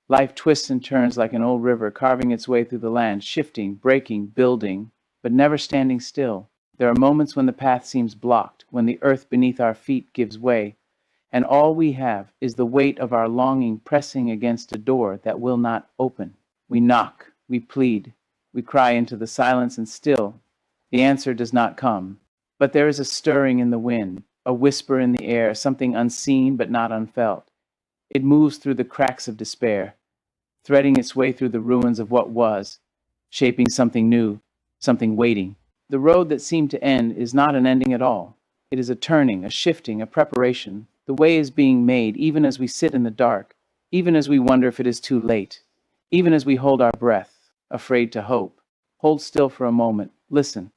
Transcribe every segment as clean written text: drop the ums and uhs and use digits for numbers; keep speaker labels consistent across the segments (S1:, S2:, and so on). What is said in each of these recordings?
S1: Life twists and turns like an old river, carving its way through the land, shifting, breaking, building, but never standing still. There are moments when the path seems blocked, when the earth beneath our feet gives way, and all we have is the weight of our longing pressing against a door that will not open. We knock, we plead, we cry into the silence, and still the answer does not come. But there is a stirring in the wind, a whisper in the air, something unseen but not unfelt. It moves through the cracks of despair, threading its way through the ruins of what was, shaping something new, something waiting. The road that seemed to end is not an ending at all. It is a turning, a shifting, a preparation. The way is being made even as we sit in the dark, even as we wonder if it is too late, even as we hold our breath, afraid to hope. Hold still for a moment. Listen.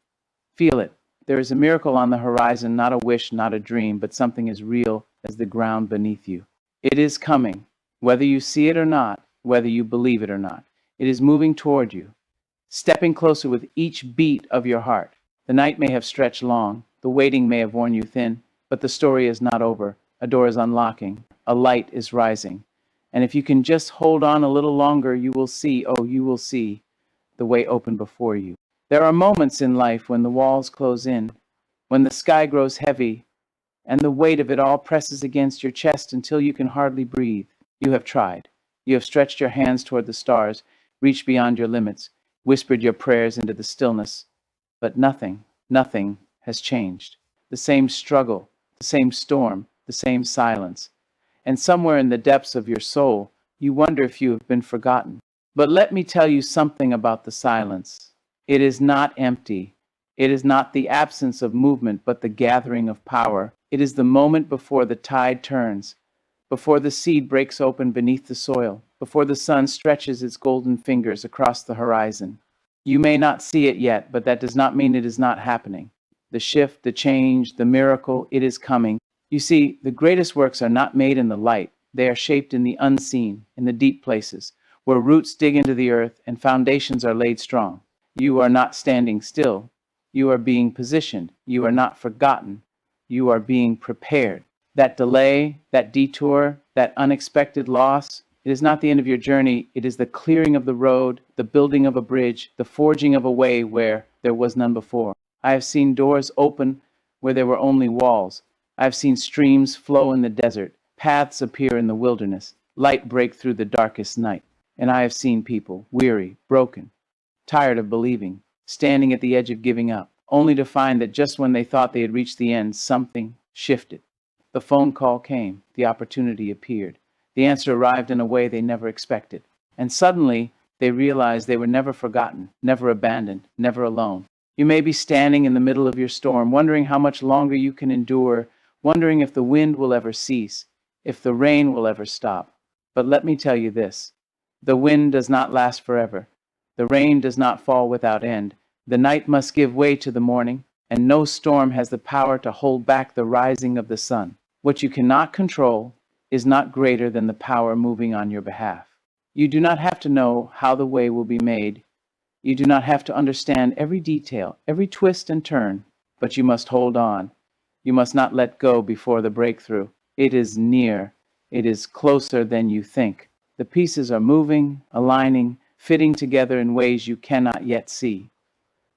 S1: Feel it. There is a miracle on the horizon, not a wish, not a dream, but something as real as the ground beneath you. It is coming, whether you see it or not, whether you believe it or not. It is moving toward you, stepping closer with each beat of your heart. The night may have stretched long, the waiting may have worn you thin, but the story is not over. A door is unlocking, a light is rising. And if you can just hold on a little longer, you will see, oh, you will see the way open before you. There are moments in life when the walls close in, when the sky grows heavy, and the weight of it all presses against your chest until you can hardly breathe. You have tried. You have stretched your hands toward the stars, reached beyond your limits, whispered your prayers into the stillness, but nothing has changed. The same struggle, the same storm, the same silence. And somewhere in the depths of your soul, you wonder if you have been forgotten. But let me tell you something about the silence. It is not empty. It is not the absence of movement, but the gathering of power. It is the moment before the tide turns, before the seed breaks open beneath the soil, before the sun stretches its golden fingers across the horizon. You may not see it yet, but that does not mean it is not happening. The shift, the change, the miracle, it is coming. You see, the greatest works are not made in the light. They are shaped in the unseen, in the deep places, where roots dig into the earth and foundations are laid strong. You are not standing still. You are being positioned. You are not forgotten. You are being prepared. That delay, that detour, that unexpected loss, it is not the end of your journey. It is the clearing of the road, the building of a bridge, the forging of a way where there was none before. I have seen doors open where there were only walls. I have seen streams flow in the desert, paths appear in the wilderness, light break through the darkest night. And I have seen people, weary, broken, tired of believing, standing at the edge of giving up, only to find that just when they thought they had reached the end, something shifted. The phone call came, the opportunity appeared, the answer arrived in a way they never expected, and suddenly they realized they were never forgotten, never abandoned, never alone. You may be standing in the middle of your storm, wondering how much longer you can endure, wondering if the wind will ever cease, if the rain will ever stop. But let me tell you this, the wind does not last forever. The rain does not fall without end. The night must give way to the morning, and no storm has the power to hold back the rising of the sun. What you cannot control is not greater than the power moving on your behalf. You do not have to know how the way will be made. You do not have to understand every detail, every twist and turn, but you must hold on. You must not let go before the breakthrough. It is near. It is closer than you think. The pieces are moving, aligning, fitting together in ways you cannot yet see.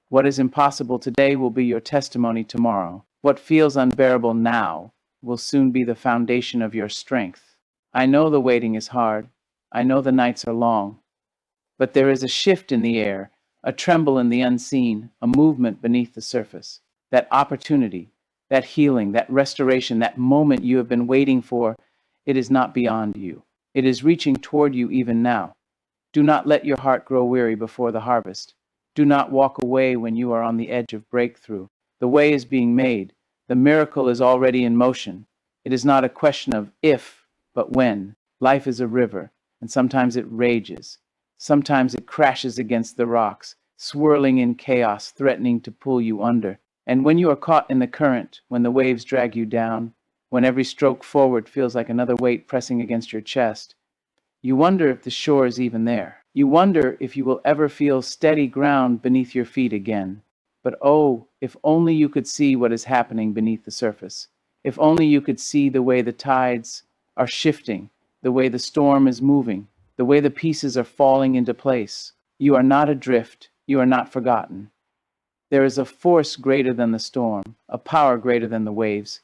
S1: What is impossible today will be your testimony tomorrow. What feels unbearable now will soon be the foundation of your strength. I know the waiting is hard. I know the nights are long. But there is a shift in the air, a tremble in the unseen, a movement beneath the surface. That opportunity, that healing, that restoration, that moment you have been waiting for, it is not beyond you. It is reaching toward you even now. Do not let your heart grow weary before the harvest. Do not walk away when you are on the edge of breakthrough. The way is being made. The miracle is already in motion. It is not a question of if, but when. Life is a river, and sometimes it rages. Sometimes it crashes against the rocks, swirling in chaos, threatening to pull you under. And when you are caught in the current, when the waves drag you down, when every stroke forward feels like another weight pressing against your chest, you wonder if the shore is even there. You wonder if you will ever feel steady ground beneath your feet again. But oh, if only you could see what is happening beneath the surface. If only you could see the way the tides are shifting, the way the storm is moving, the way the pieces are falling into place. You are not adrift, you are not forgotten. There is a force greater than the storm, a power greater than the waves,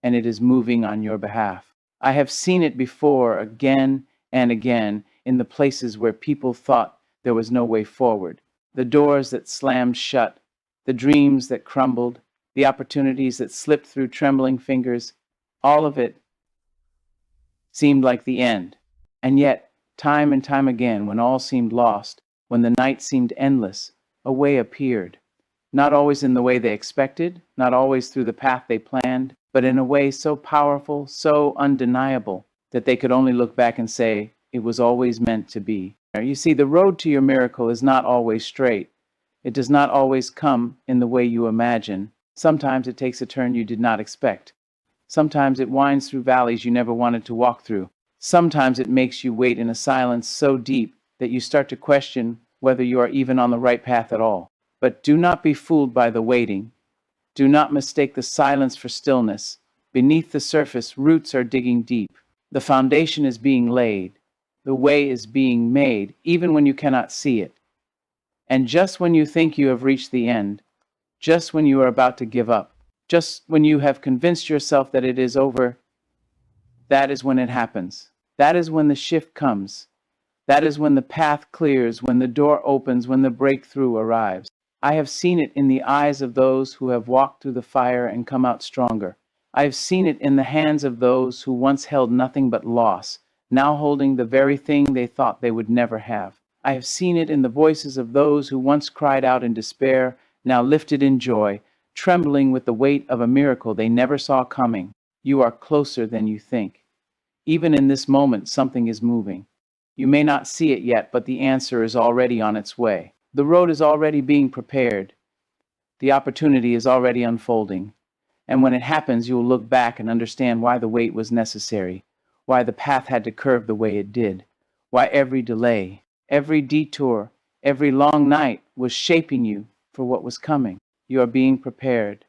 S1: and it is moving on your behalf. I have seen it before again and again in the places where people thought there was no way forward. The doors that slammed shut, the dreams that crumbled, the opportunities that slipped through trembling fingers, all of it seemed like the end. And yet, time and time again, when all seemed lost, when the night seemed endless, a way appeared. Not always in the way they expected, not always through the path they planned, but in a way so powerful, so undeniable, that they could only look back and say, it was always meant to be. You see, the road to your miracle is not always straight. It does not always come in the way you imagine. Sometimes it takes a turn you did not expect. Sometimes it winds through valleys you never wanted to walk through. Sometimes it makes you wait in a silence so deep that you start to question whether you are even on the right path at all. But do not be fooled by the waiting. Do not mistake the silence for stillness. Beneath the surface, roots are digging deep. The foundation is being laid. The way is being made, even when you cannot see it. And just when you think you have reached the end, just when you are about to give up, just when you have convinced yourself that it is over, that is when it happens. That is when the shift comes. That is when the path clears, when the door opens, when the breakthrough arrives. I have seen it in the eyes of those who have walked through the fire and come out stronger. I have seen it in the hands of those who once held nothing but loss, now holding the very thing they thought they would never have. I have seen it in the voices of those who once cried out in despair, now lifted in joy, trembling with the weight of a miracle they never saw coming. You are closer than you think. Even in this moment, something is moving. You may not see it yet, but the answer is already on its way. The road is already being prepared. The opportunity is already unfolding. And when it happens, you will look back and understand why the wait was necessary, why the path had to curve the way it did, why every delay, every detour, every long night was shaping you for what was coming. You are being prepared.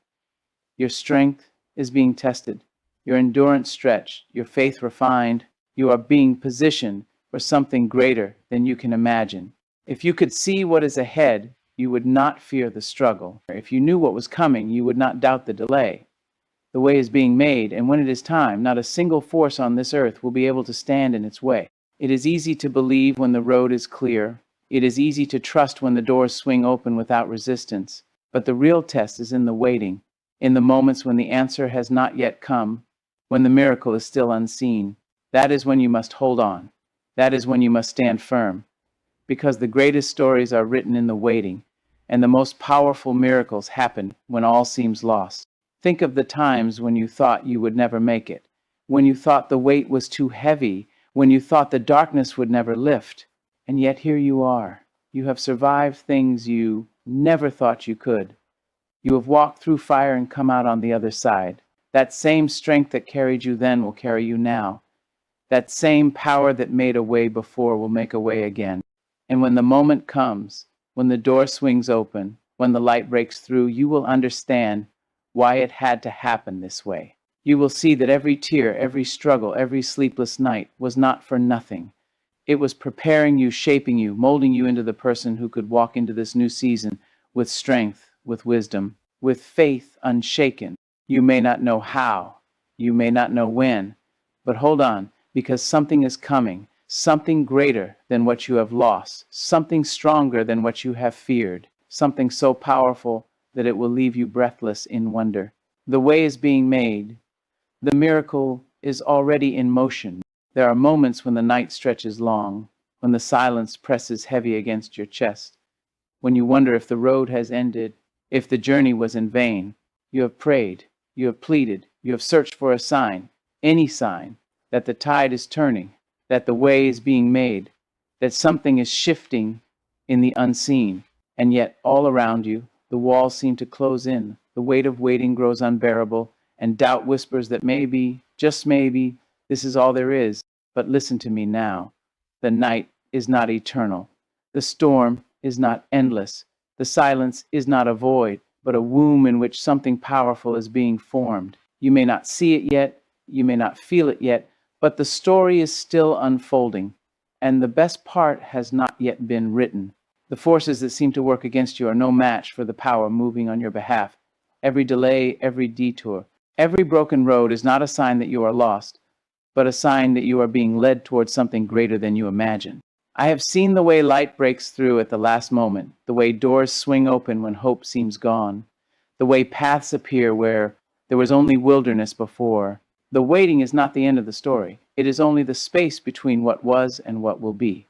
S1: Your strength is being tested, your endurance stretched, your faith refined. You are being positioned for something greater than you can imagine. If you could see what is ahead, you would not fear the struggle. If you knew what was coming, you would not doubt the delay. The way is being made, and when it is time, not a single force on this earth will be able to stand in its way. It is easy to believe when the road is clear. It is easy to trust when the doors swing open without resistance. But the real test is in the waiting, in the moments when the answer has not yet come, when the miracle is still unseen. That is when you must hold on. That is when you must stand firm. Because the greatest stories are written in the waiting, and the most powerful miracles happen when all seems lost. Think of the times when you thought you would never make it, when you thought the weight was too heavy, when you thought the darkness would never lift. And yet here you are. You have survived things you never thought you could. You have walked through fire and come out on the other side. That same strength that carried you then will carry you now. That same power that made a way before will make a way again. And when the moment comes, when the door swings open, when the light breaks through, you will understand why it had to happen this way. You will see that every tear, every struggle, every sleepless night was not for nothing. It was preparing you, shaping you, molding you into the person who could walk into this new season with strength, with wisdom, with faith unshaken. You may not know how, you may not know when, but hold on, because something is coming. Something greater than what you have lost, something stronger than what you have feared, something so powerful that it will leave you breathless in wonder. The way is being made. The miracle is already in motion. There are moments when the night stretches long, when the silence presses heavy against your chest, when you wonder if the road has ended, if the journey was in vain. You have prayed, you have pleaded, you have searched for a sign, any sign, that the tide is turning, that the way is being made, that something is shifting in the unseen. And yet, all around you, the walls seem to close in. The weight of waiting grows unbearable, and doubt whispers that maybe, just maybe, this is all there is. But listen to me now. The night is not eternal. The storm is not endless. The silence is not a void, but a womb in which something powerful is being formed. You may not see it yet, you may not feel it yet, but the story is still unfolding. And the best part has not yet been written. The forces that seem to work against you are no match for the power moving on your behalf. Every delay, every detour, every broken road is not a sign that you are lost, but a sign that you are being led towards something greater than you imagine. I have seen the way light breaks through at the last moment, the way doors swing open when hope seems gone, the way paths appear where there was only wilderness before. The waiting is not the end of the story. It is only the space between what was and what will be.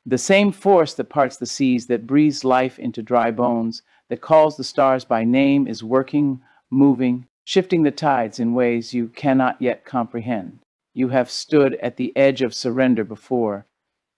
S1: The same force that parts the seas, that breathes life into dry bones, that calls the stars by name is working, moving, shifting the tides in ways you cannot yet comprehend. You have stood at the edge of surrender before.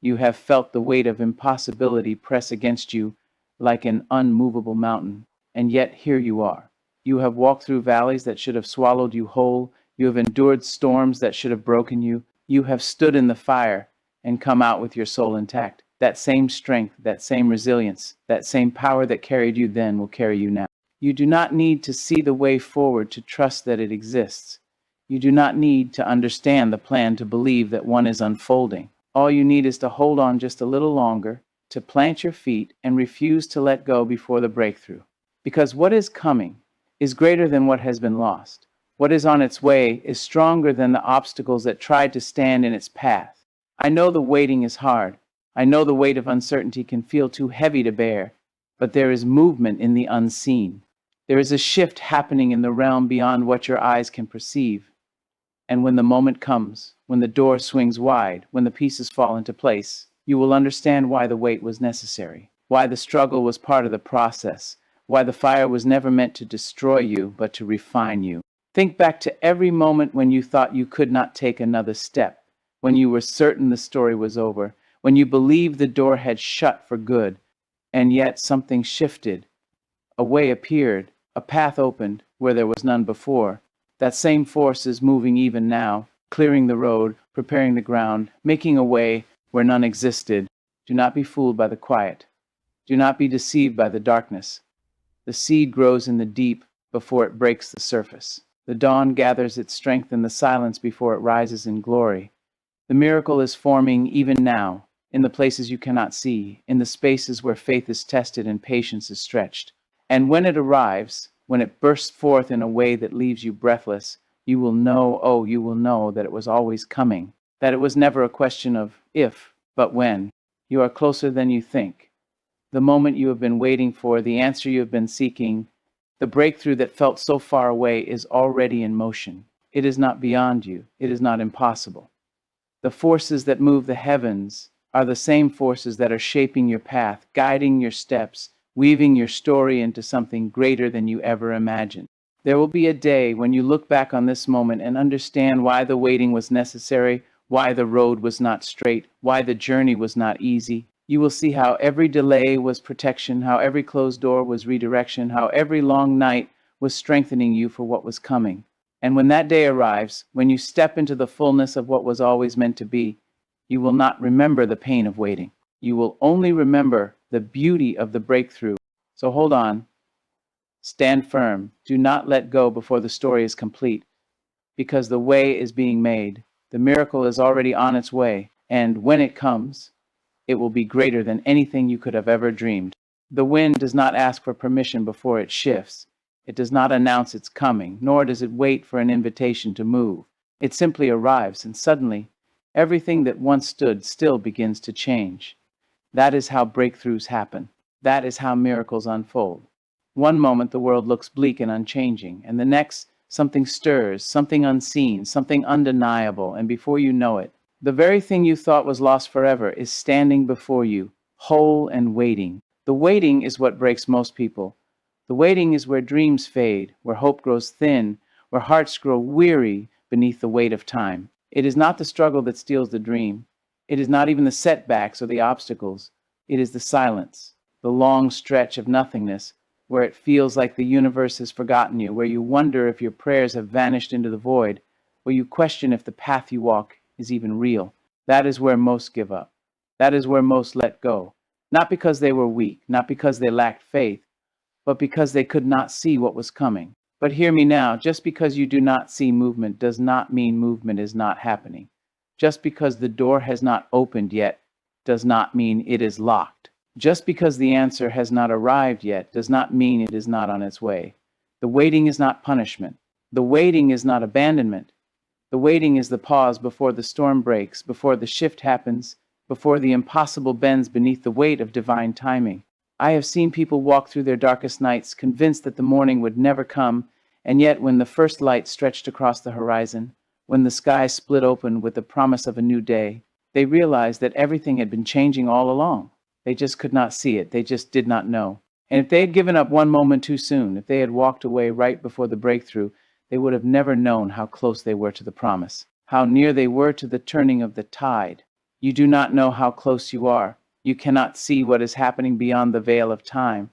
S1: You have felt the weight of impossibility press against you like an unmovable mountain. And yet here you are. You have walked through valleys that should have swallowed you whole. You have endured storms that should have broken you. You have stood in the fire and come out with your soul intact. That same strength, that same resilience, that same power that carried you then will carry you now. You do not need to see the way forward to trust that it exists. You do not need to understand the plan to believe that one is unfolding. All you need is to hold on just a little longer, to plant your feet and refuse to let go before the breakthrough. Because what is coming is greater than what has been lost. What is on its way is stronger than the obstacles that tried to stand in its path. I know the waiting is hard. I know the weight of uncertainty can feel too heavy to bear, but there is movement in the unseen. There is a shift happening in the realm beyond what your eyes can perceive. And when the moment comes, when the door swings wide, when the pieces fall into place, you will understand why the wait was necessary, why the struggle was part of the process, why the fire was never meant to destroy you, but to refine you. Think back to every moment when you thought you could not take another step, when you were certain the story was over, when you believed the door had shut for good, and yet something shifted. A way appeared, a path opened where there was none before. That same force is moving even now, clearing the road, preparing the ground, making a way where none existed. Do not be fooled by the quiet. Do not be deceived by the darkness. The seed grows in the deep before it breaks the surface. The dawn gathers its strength in the silence before it rises in glory. The miracle is forming even now, in the places you cannot see, in the spaces where faith is tested and patience is stretched. And when it arrives, when it bursts forth in a way that leaves you breathless, you will know, oh, you will know that it was always coming, that it was never a question of if, but when. You are closer than you think. The moment you have been waiting for, the answer you have been seeking, the breakthrough that felt so far away is already in motion. It is not beyond you. It is not impossible. The forces that move the heavens are the same forces that are shaping your path, guiding your steps, weaving your story into something greater than you ever imagined. There will be a day when you look back on this moment and understand why the waiting was necessary, why the road was not straight, why the journey was not easy. You will see how every delay was protection, how every closed door was redirection, how every long night was strengthening you for what was coming. And when that day arrives, when you step into the fullness of what was always meant to be, you will not remember the pain of waiting. You will only remember the beauty of the breakthrough. So hold on, stand firm, do not let go before the story is complete, because the way is being made. The miracle is already on its way, and when it comes, it will be greater than anything you could have ever dreamed. The wind does not ask for permission before it shifts. It does not announce its coming, nor does it wait for an invitation to move. It simply arrives, and suddenly, everything that once stood still begins to change. That is how breakthroughs happen. That is how miracles unfold. One moment the world looks bleak and unchanging, and the next something stirs, something unseen, something undeniable, and before you know it, the very thing you thought was lost forever is standing before you, whole and waiting. The waiting is what breaks most people. The waiting is where dreams fade, where hope grows thin, where hearts grow weary beneath the weight of time. It is not the struggle that steals the dream. It is not even the setbacks or the obstacles. It is the silence, the long stretch of nothingness, where it feels like the universe has forgotten you, where you wonder if your prayers have vanished into the void, where you question if the path you walk is even real. That is where most give up. That is where most let go. Not because they were weak, not because they lacked faith, but because they could not see what was coming. But hear me now, just because you do not see movement does not mean movement is not happening. Just because the door has not opened yet does not mean it is locked. Just because the answer has not arrived yet does not mean it is not on its way. The waiting is not punishment. The waiting is not abandonment. The waiting is the pause before the storm breaks, before the shift happens, before the impossible bends beneath the weight of divine timing. I have seen people walk through their darkest nights, convinced that the morning would never come, and yet when the first light stretched across the horizon, when the sky split open with the promise of a new day, they realized that everything had been changing all along. They just could not see it. They just did not know. And if they had given up one moment too soon, if they had walked away right before the breakthrough, they would have never known how close they were to the promise, how near they were to the turning of the tide. You do not know how close you are. You cannot see what is happening beyond the veil of time.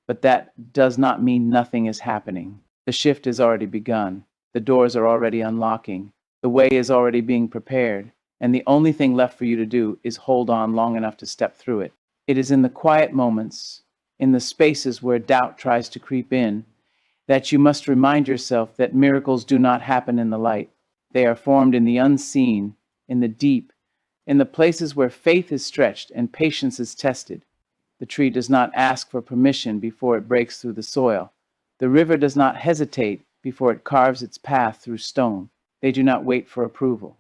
S1: But that does not mean nothing is happening. The shift has already begun. The doors are already unlocking. The way is already being prepared. And the only thing left for you to do is hold on long enough to step through it. It is in the quiet moments, in the spaces where doubt tries to creep in, that you must remind yourself that miracles do not happen in the light. They are formed in the unseen, in the deep, in the places where faith is stretched and patience is tested. The tree does not ask for permission before it breaks through the soil. The river does not hesitate before it carves its path through stone. They do not wait for approval.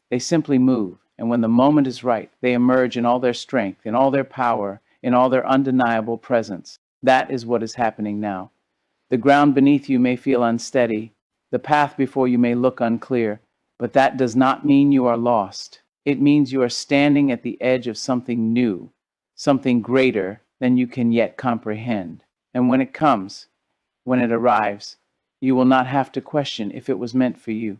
S1: They simply move, and when the moment is right, they emerge in all their strength, in all their power, in all their undeniable presence. That is what is happening now. The ground beneath you may feel unsteady. The path before you may look unclear, but that does not mean you are lost. It means you are standing at the edge of something new, something greater than you can yet comprehend. And when it comes, when it arrives, you will not have to question if it was meant for you.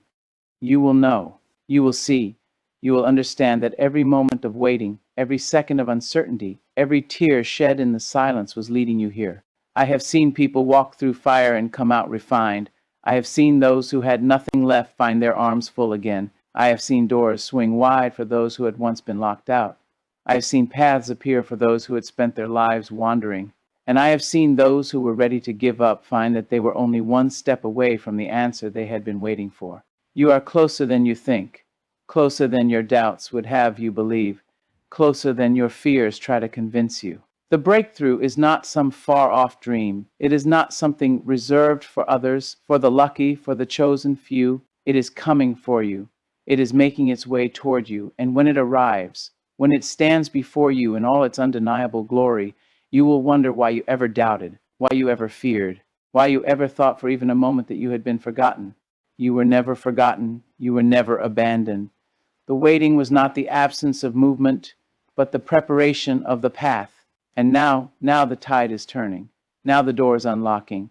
S1: You will know, you will see, you will understand that every moment of waiting, every second of uncertainty, every tear shed in the silence was leading you here. I have seen people walk through fire and come out refined. I have seen those who had nothing left find their arms full again. I have seen doors swing wide for those who had once been locked out. I have seen paths appear for those who had spent their lives wandering. And I have seen those who were ready to give up find that they were only one step away from the answer they had been waiting for. You are closer than you think, closer than your doubts would have you believe, closer than your fears try to convince you. The breakthrough is not some far-off dream. It is not something reserved for others, for the lucky, for the chosen few. It is coming for you. It is making its way toward you, and when it arrives, when it stands before you in all its undeniable glory, you will wonder why you ever doubted, why you ever feared, why you ever thought for even a moment that you had been forgotten. You were never forgotten. You were never abandoned. The waiting was not the absence of movement, but the preparation of the path. And now the tide is turning. Now the door is unlocking.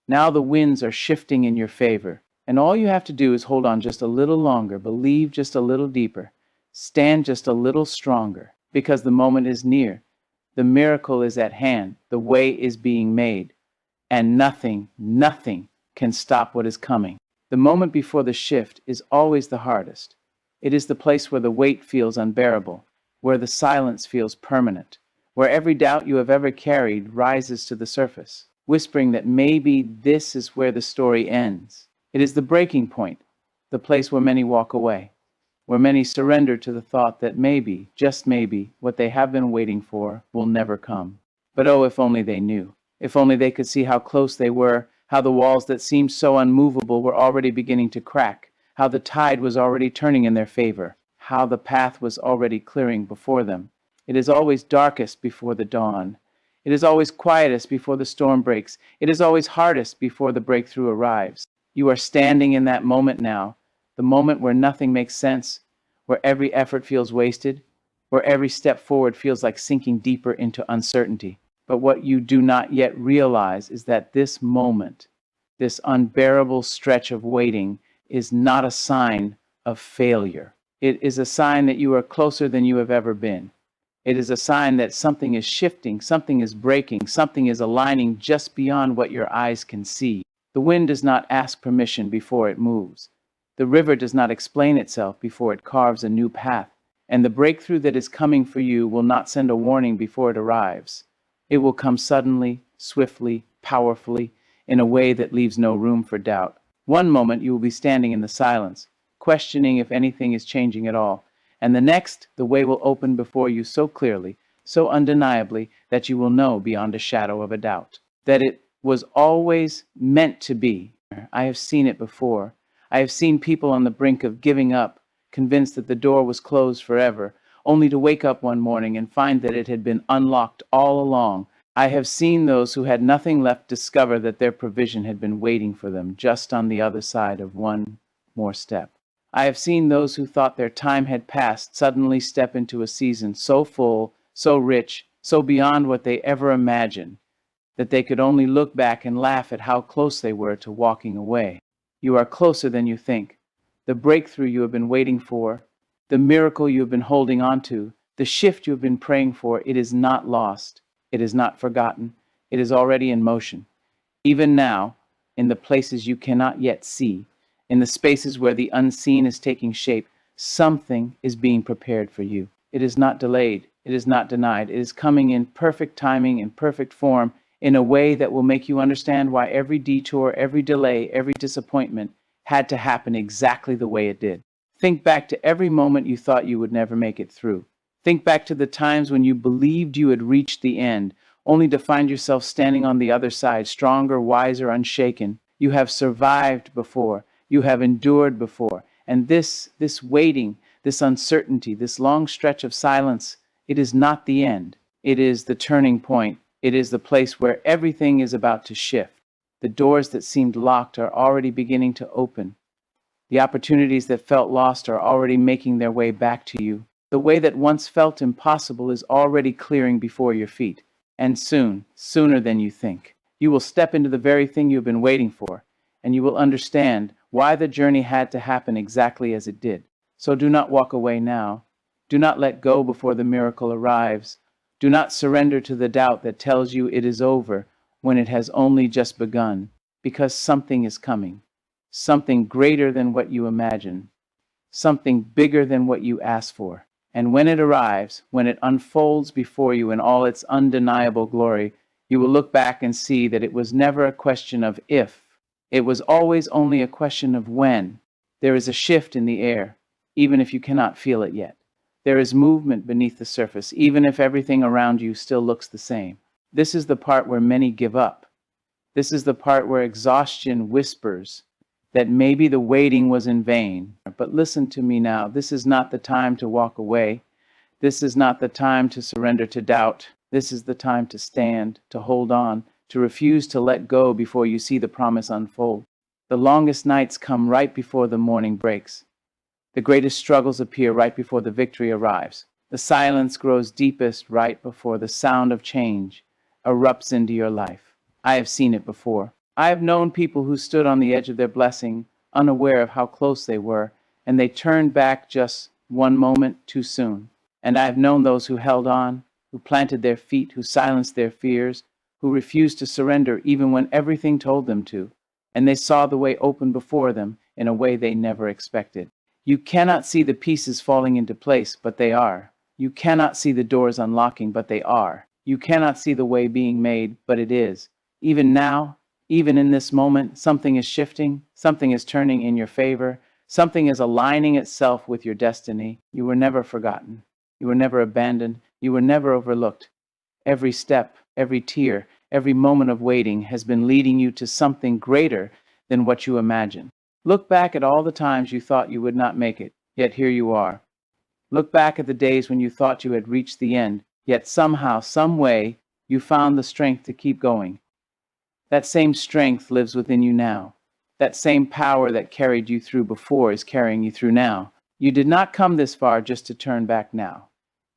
S1: Now the winds are shifting in your favor. And all you have to do is hold on just a little longer, believe just a little deeper, stand just a little stronger, because the moment is near. The miracle is at hand. The way is being made. And nothing can stop what is coming. The moment before the shift is always the hardest. It is the place where the weight feels unbearable, where the silence feels permanent, where every doubt you have ever carried rises to the surface, whispering that maybe this is where the story ends. It is the breaking point, the place where many walk away, where many surrender to the thought that maybe, just maybe, what they have been waiting for will never come. But oh, if only they knew. If only they could see how close they were, how the walls that seemed so unmovable were already beginning to crack, how the tide was already turning in their favor, how the path was already clearing before them. It is always darkest before the dawn. It is always quietest before the storm breaks. It is always hardest before the breakthrough arrives. You are standing in that moment now, the moment where nothing makes sense, where every effort feels wasted, where every step forward feels like sinking deeper into uncertainty. But what you do not yet realize is that this moment, this unbearable stretch of waiting, is not a sign of failure. It is a sign that you are closer than you have ever been. It is a sign that something is shifting, something is breaking, something is aligning just beyond what your eyes can see. The wind does not ask permission before it moves. The river does not explain itself before it carves a new path. And the breakthrough that is coming for you will not send a warning before it arrives. It will come suddenly, swiftly, powerfully, in a way that leaves no room for doubt. One moment you will be standing in the silence, questioning if anything is changing at all. And the next, the way will open before you so clearly, so undeniably, that you will know beyond a shadow of a doubt that it was always meant to be. I have seen it before. I have seen people on the brink of giving up, convinced that the door was closed forever, only to wake up one morning and find that it had been unlocked all along. I have seen those who had nothing left discover that their provision had been waiting for them just on the other side of one more step. I have seen those who thought their time had passed suddenly step into a season so full, so rich, so beyond what they ever imagined, that they could only look back and laugh at how close they were to walking away. You are closer than you think. The breakthrough you have been waiting for, the miracle you have been holding on to, the shift you have been praying for, it is not lost. It is not forgotten. It is already in motion. Even now, in the places you cannot yet see, in the spaces where the unseen is taking shape, something is being prepared for you. It is not delayed. It is not denied. It is coming in perfect timing, in perfect form, in a way that will make you understand why every detour, every delay, every disappointment had to happen exactly the way it did. Think back to every moment you thought you would never make it through. Think back to the times when you believed you had reached the end, only to find yourself standing on the other side, stronger, wiser, unshaken. You have survived before. You have endured before. And this waiting, this uncertainty, this long stretch of silence, it is not the end. It is the turning point. It is the place where everything is about to shift. The doors that seemed locked are already beginning to open. The opportunities that felt lost are already making their way back to you. The way that once felt impossible is already clearing before your feet. And soon, sooner than you think, you will step into the very thing you've been waiting for, and you will understand why the journey had to happen exactly as it did. So do not walk away now. Do not let go before the miracle arrives. Do not surrender to the doubt that tells you it is over when it has only just begun, because something is coming. Something greater than what you imagine, something bigger than what you ask for. And when it arrives, when it unfolds before you in all its undeniable glory, you will look back and see that it was never a question of if. It was always only a question of when. There is a shift in the air, even if you cannot feel it yet. There is movement beneath the surface, even if everything around you still looks the same. This is the part where many give up. This is the part where exhaustion whispers that maybe the waiting was in vain. But listen to me now. This is not the time to walk away. This is not the time to surrender to doubt. This is the time to stand, to hold on, to refuse to let go before you see the promise unfold. The longest nights come right before the morning breaks. The greatest struggles appear right before the victory arrives. The silence grows deepest right before the sound of change erupts into your life. I have seen it before. I have known people who stood on the edge of their blessing, unaware of how close they were, and they turned back just one moment too soon. And I have known those who held on, who planted their feet, who silenced their fears, who refused to surrender even when everything told them to. And they saw the way open before them in a way they never expected. You cannot see the pieces falling into place, but they are. You cannot see the doors unlocking, but they are. You cannot see the way being made, but it is. Even now, even in this moment, something is shifting, something is turning in your favor, something is aligning itself with your destiny. You were never forgotten. You were never abandoned. You were never overlooked. Every step, every tear, every moment of waiting has been leading you to something greater than what you imagined. Look back at all the times you thought you would not make it, yet here you are. Look back at the days when you thought you had reached the end, yet somehow, some way, you found the strength to keep going. That same strength lives within you now. That same power that carried you through before is carrying you through now. You did not come this far just to turn back now.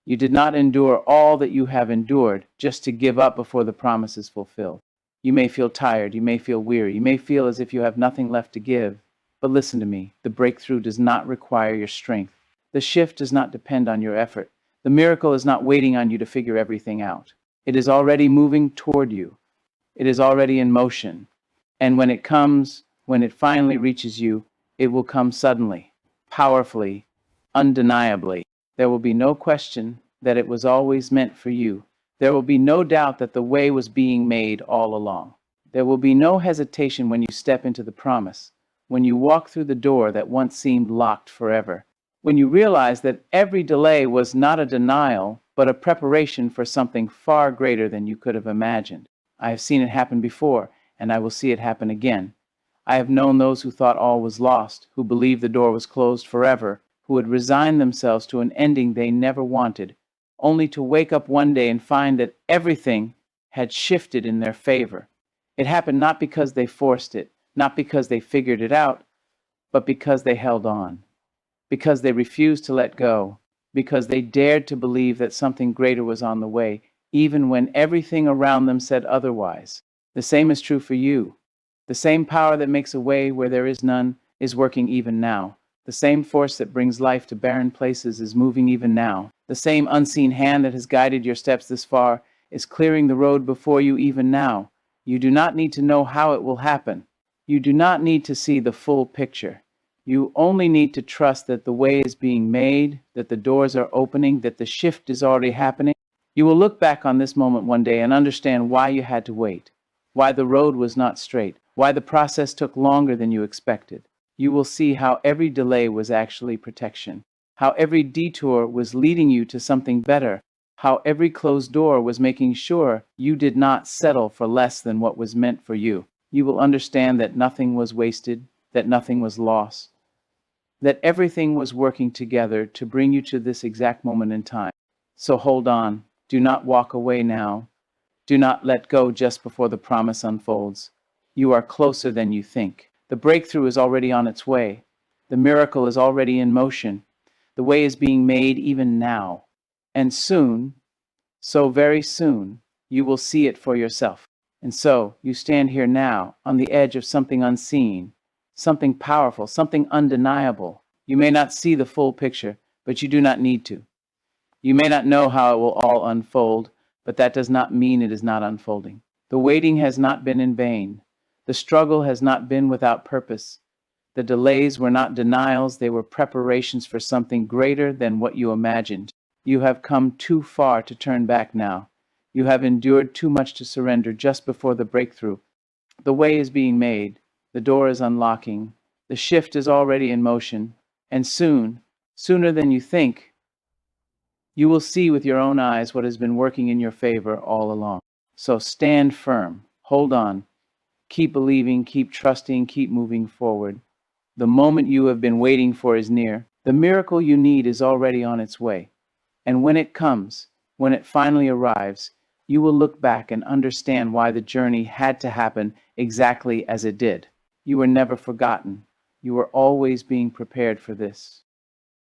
S1: You did not endure all that you have endured just to give up before the promise is fulfilled. You may feel tired, you may feel weary, you may feel as if you have nothing left to give. But listen to me, the breakthrough does not require your strength. The shift does not depend on your effort. The miracle is not waiting on you to figure everything out. It is already moving toward you. It is already in motion. And when it comes, when it finally reaches you, it will come suddenly, powerfully, undeniably. There will be no question that it was always meant for you. There will be no doubt that the way was being made all along. There will be no hesitation when you step into the promise. when you walk through the door that once seemed locked forever, when you realize that every delay was not a denial, but a preparation for something far greater than you could have imagined. I have seen it happen before, and I will see it happen again. I have known those who thought all was lost, who believed the door was closed forever, who had resigned themselves to an ending they never wanted, only to wake up one day and find that everything had shifted in their favor. It happened not because they forced it, not because they figured it out, but because they held on, because they refused to let go, because they dared to believe that something greater was on the way, even when everything around them said otherwise. The same is true for you. The same power that makes a way where there is none is working even now. The same force that brings life to barren places is moving even now. The same unseen hand that has guided your steps this far is clearing the road before you even now. You do not need to know how it will happen. You do not need to see the full picture. You only need to trust that the way is being made, that the doors are opening, that the shift is already happening. You will look back on this moment one day and understand why you had to wait, why the road was not straight, why the process took longer than you expected. You will see how every delay was actually protection, how every detour was leading you to something better, how every closed door was making sure you did not settle for less than what was meant for you. You will understand that nothing was wasted, that nothing was lost, that everything was working together to bring you to this exact moment in time. So hold on. Do not walk away now. Do not let go just before the promise unfolds. You are closer than you think. The breakthrough is already on its way. The miracle is already in motion. The way is being made even now. And soon, so very soon, you will see it for yourself. And so, you stand here now, on the edge of something unseen, something powerful, something undeniable. You may not see the full picture, but you do not need to. You may not know how it will all unfold, but that does not mean it is not unfolding. The waiting has not been in vain. The struggle has not been without purpose. The delays were not denials, they were preparations for something greater than what you imagined. You have come too far to turn back now. You have endured too much to surrender just before the breakthrough. The way is being made, the door is unlocking, the shift is already in motion, and soon, sooner than you think, you will see with your own eyes what has been working in your favor all along. So stand firm, hold on, keep believing, keep trusting, keep moving forward. The moment you have been waiting for is near. The miracle you need is already on its way. And when it comes, when it finally arrives, you will look back and understand why the journey had to happen exactly as it did. You were never forgotten. You were always being prepared for this.